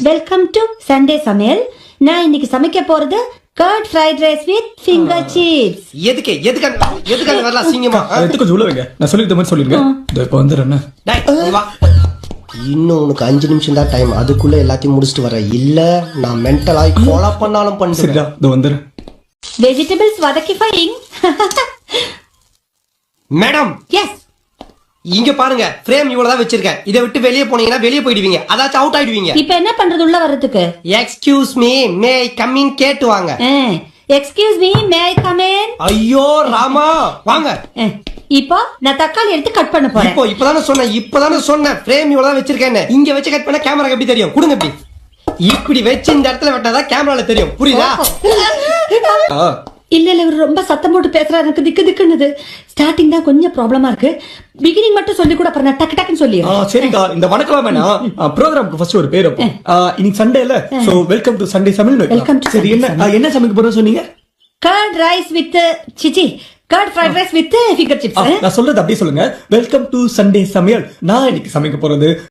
Welcome to Sunday சமையல். நான் இன்னைக்கு சமைக்க போறது curd fried rice with finger chips. எதுக்கு வரலாம் சிங்கமா எதுக்கு கொஞ்சம் உள்ள வைங்க. நான் சொல்லிருந்த மாதிரி சொல்லிருங்க. இப்போ வந்துடுறேன். இன்னும் உனக்கு 5 நிமிஷம் தான் டைம். அதுக்குள்ள எல்லாத்தையும் முடிச்சுட்டு வர. இல்ல நான் மென்டலாய் கொலை பண்ணாலும் சரிடா, பண்ணுறேன். இதோ வந்துடுறேன். வெஜிடபிள்ஸ் வதக்கி ஃபைங். மேடம் எஸ், இங்க பாருங்க, ஃப்ரேம் இவ்வளவுதான் வச்சிருக்கேன். இதை விட்டு வெளியே போனீங்கன்னா வெளியே போயிடுவீங்க, அதாச்சும் அவுட் ஆயிடுவீங்க. இப்போ என்ன பண்றது உள்ள வர்றதுக்கு? Excuse me, May I come in கேட்டு வாங்க. Excuse me, May I come in? ஐயோ ராமா, வாங்க. இப்போ நான் தக்காளி எடுத்து கட் பண்ண போறேன். இப்பதானே சொன்னேன் ஃப்ரேம் இவ்வளவுதான் வச்சிருக்கேன். இங்க வச்சு கட் பண்ண கேமரா எப்படி தெரியும்? கொடுங்க இப்படி. இப்படி வச்சு இந்த இடத்துல வெட்டாதான் கேமரால தெரியும். புரியுதா? இல்ல இல்ல, இவர் ரொம்ப சத்தம் போட்டு பேசுறாரு. எனக்கு திக்கு திக்குன்னுது. ஸ்டார்டிங் தான் கொஞ்சம் ப்ராப்ளமா இருக்கு. பிகினிங் மட்டும் சொல்லி கூட அப்புறம் நான் டக்கு டக்குன்னு சொல்லிடுறேன். சரிடா, இந்த வணக்கம் வேணாம். ப்ரோகிராமுக்கு ஃபர்ஸ்ட் ஒரு பேர் வைப்போம். இன்னைக்கு சண்டே இல்ல, சோ வெல்கம் டு சண்டே சமையல். Welcome to சரி, என்ன சமைக்க போறோம் சொன்னீங்க? கர்ட் ரைஸ் வித் சிச்சி, curd fried rice with finger chips. நான் சொல்றது அப்படியே சொல்லுங்க. வெல்கம் டு சண்டே சமையல். நான் இன்னைக்கு சமைக்க போறது